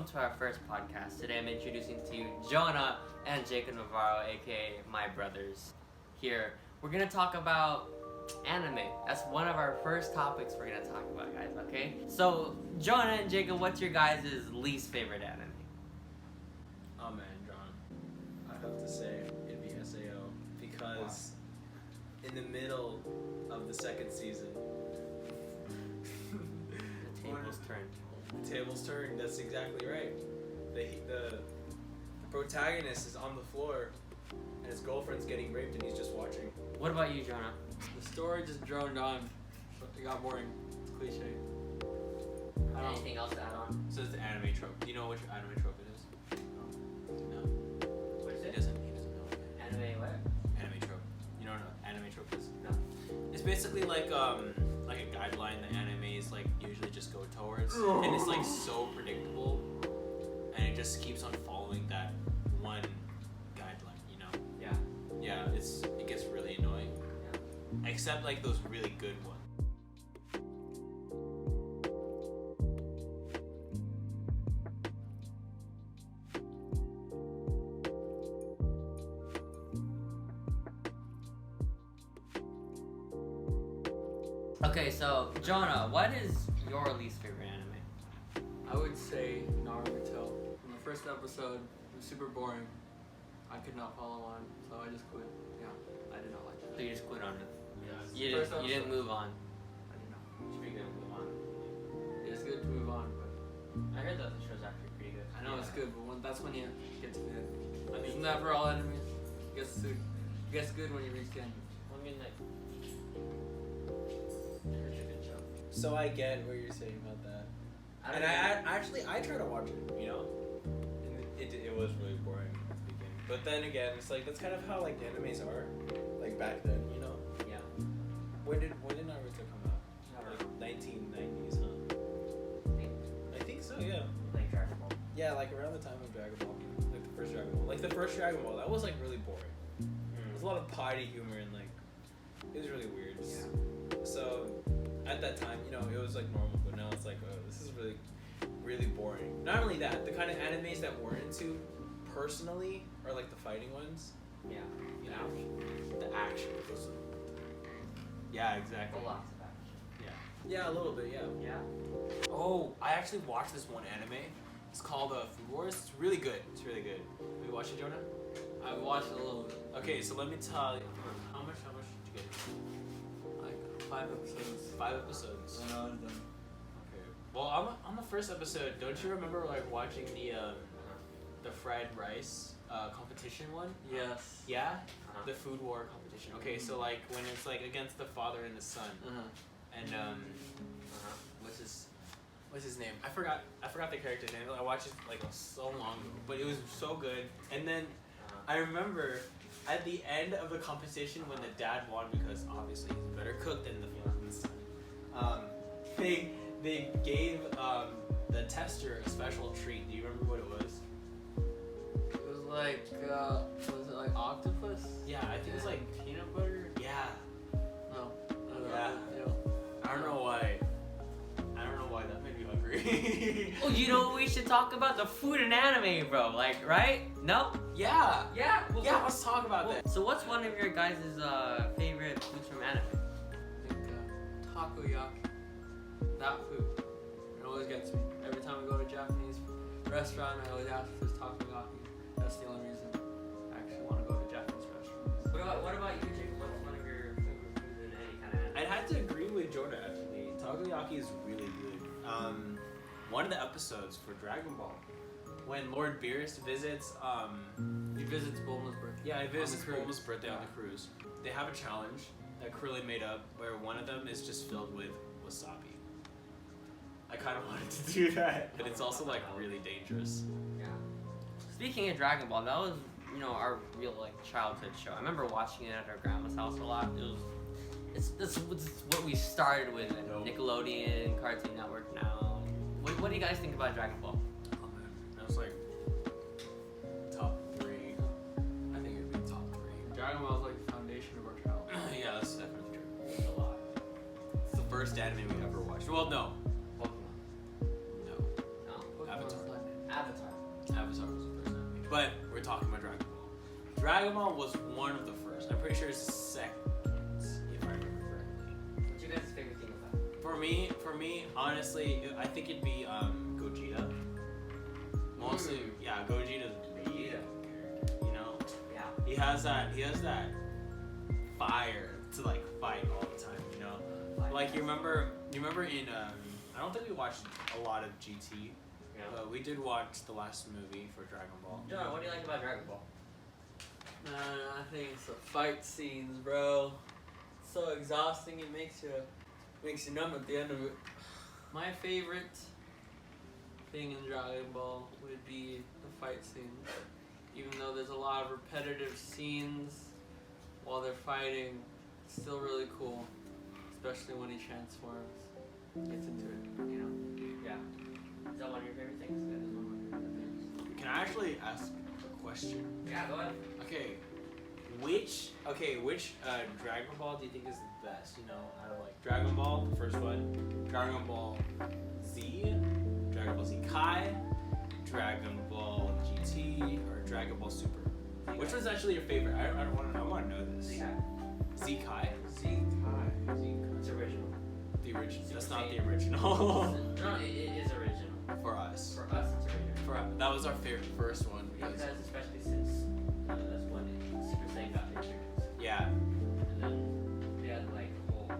welcome to our first podcast. Today I'm introducing to you Jonah and Jacob Navarro, aka my brothers. Here, we're gonna talk about anime. That's one of our first topics we're gonna talk about, guys, okay? So, Jonah and Jacob, what's your guys' least favorite anime? Oh man, John. I have to say it'd be SAO because in the middle of the second season, The tables turned. The tables turned. That's exactly right. The protagonist is on the floor, and his girlfriend's getting raped, and he's just watching. What about you, Jonah? The story just droned on, but it got boring. It's cliche. Anything else to add on? So it's the anime trope. Do you know which anime trope it is? No. What is He it? doesn't know. Anime what? Anime trope. You know what an anime trope is? No. It's basically like a guideline that animes like usually just go towards, and it's like so predictable, and it just keeps on following that one guideline, you know? Yeah. Yeah, it gets really annoying. Yeah. Except like those really good ones. Okay, so Jonah, what is your least favorite anime? I would say Naruto. From the first episode, it was super boring. I could not follow on, so I just quit. Yeah, I did not like So that. you just quit on it. Yeah, You didn't move on. I did not. Speaking of move on, It's good to move on, I heard that the show's actually pretty good. but I know it's good, but that's when you get to the end. I mean, Isn't that for all enemies? It gets good when you reach the end. I mean, like, it's a good show. so I get what you're saying about that. And I try to watch it, you know? And it was really boring at the beginning. But then again, it's like that's kind of how like animes are. Like back then, you know? Yeah. When did Naruto come out? Like 1990s, huh? I think so, yeah. Like Dragon Ball. Yeah, like around the time of Dragon Ball. Like the first Dragon Ball. Like the first Dragon Ball, that was like really boring. There's a lot of potty humor and like it was really weird. Yeah. So at that time, you know, it was like normal, but now it's like, oh, this is really, really boring. Not only that, the kind of animes that we're into personally are like the fighting ones. Yeah. You know, the action. Yeah, exactly. Lots of action. Yeah, a little bit. Yeah. Yeah. Oh, I actually watched this one anime. It's called Food Wars. It's really good. It's really good. Have you watched it, Jonah? I watched it a little bit, Okay, so let me tell you. How much did you get? like 5 episodes. 5 episodes. And I was done. Okay. Well, on the first episode, don't you remember like watching the fried rice competition one? Yes. Yeah. Uh-huh. The food war competition. Okay, so like when it's like against the father and the son, Uh-huh. and Uh-huh. what's his name? I forgot the character's name. I watched it like so long ago, but it was so good. And then I remember at the end of the competition when the dad won because obviously he's a better cook than the son. They gave the tester a special treat. Do you remember what it was? It was like, was it like octopus? Yeah, I think it was like peanut butter? yeah. No. Yeah. I don't know why that made me hungry. Oh, you know what we should talk about? The food and anime, bro. Like, right? No? Yeah. Yeah. Yeah, let's talk about that. So what's one of your guys' favorite foods from anime? I think takoyaki. That food. It always gets me. Every time I go to a Japanese restaurant, I always ask if there's takoyaki. That's the only reason I actually want to go to a Japanese restaurant. What about you, Jacob? What's one of your favorite foods in any kind of anime? I'd have to agree with Jonah actually. Takoyaki is really good. One of the episodes for Dragon Ball, when Lord Beerus visits, He visits Bulma's birthday. yeah, he visits On the cruise. Bulma's birthday on the cruise. They have a challenge that Curly made up where one of them is just filled with wasabi. I kind of wanted to do that, but it's also like really dangerous. Yeah. Speaking of Dragon Ball, that was, you know, our real like childhood show. I remember watching it at our grandma's house a lot. It's what we started with at Nickelodeon, Cartoon Network now. What do you guys think about Dragon Ball? Oh man, that was like top 3. I think it'd be top 3. Dragon Ball is like the foundation of our childhood. Yeah, that's definitely true. A lot. It's the first anime we ever watched. Well, no. Pokemon. No. No. Pokemon's Avatar. like- Avatar was the first anime. But we're talking about Dragon Ball. Dragon Ball was one of the first. I'm pretty sure it's the second, if I remember correctly. What's your guys' favorite thing about it? For me, honestly, I think it'd be Gogeta. Mostly, yeah, Gogeta's really good character. You know, Yeah. he has that fire to like fight all the time. You know, like you remember in I don't think we watched a lot of GT, Yeah. but we did watch the last movie for Dragon Ball. John, what do you like about Dragon Ball? Man, I think it's the fight scenes, bro. It's so exhausting. It makes you numb at the end of it. My favorite thing in Dragon Ball would be the fight scenes. Even though there's a lot of repetitive scenes while they're fighting, it's still really cool. Especially when he transforms. Gets into it, you know? Yeah. Is that one of your favorite things? That is one of my favorite things. Can I actually ask a question? Yeah, go ahead. Okay, which Dragon Ball do you think is the best? You know, out of like Dragon Ball, the first one, Dragon Ball Z, Dragon Ball Z Kai, Dragon Ball GT, or Dragon Ball Super? Which one's actually your favorite? I want to know this. Z Kai. Z Kai. Z Kai. It's original. The original. Super That's not the Saiyan. original. No, it is original. For us. For us, it's original. That was our favorite first one because Because especially since that's when Super Saiyan got introduced. yeah. And then we had like a whole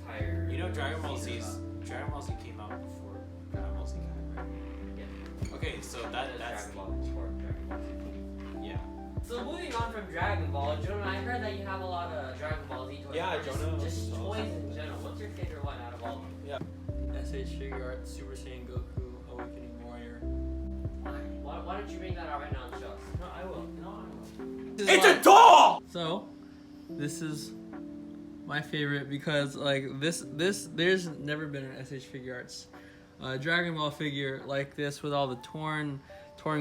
entire. You know Dragon Ball season Z came out before Dragon Ball Z Kai, right? Yeah. Okay, so that's Dragon Ball before Dragon Ball Z. yeah. So moving on from Dragon Ball, Jonah, I heard that you have a lot of Dragon Ball Z toys. Yeah, Or Jonah. Just toys in general. What's your favorite one out of all of them? SH Figure Art, Super Saiyan Goku, Awakening Warrior. Why don't you bring that out right now and show us? No, I will. It's a doll! So, this is my favorite because like this there's never been an SH Figure Arts Dragon Ball figure like this with all the torn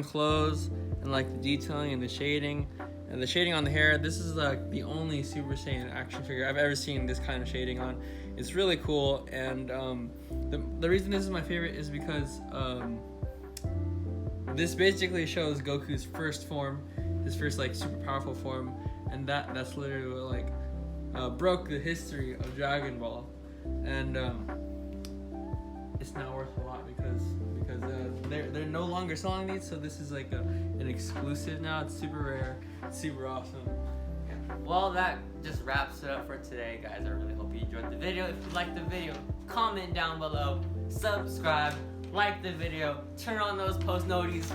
clothes and like the detailing and the shading on the hair. This is like the only Super Saiyan action figure I've ever seen this kind of shading on. It's really cool, and the reason this is my favorite is because this basically shows Goku's first form, his first like super powerful form, and that's literally what like broke the history of Dragon Ball, and it's now worth a lot because they're no longer selling these, so this is like an exclusive now. It's super rare, it's super awesome. Well, that just wraps it up for today, guys. I really hope you enjoyed the video. If you liked the video, comment down below, subscribe, like the video, turn on those post noties.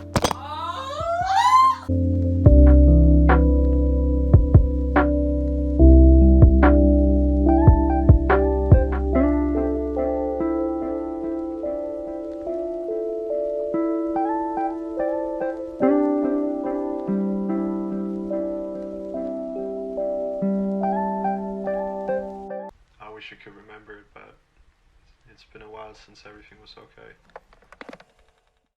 I wish I could remember it, but it's been a while since everything was okay.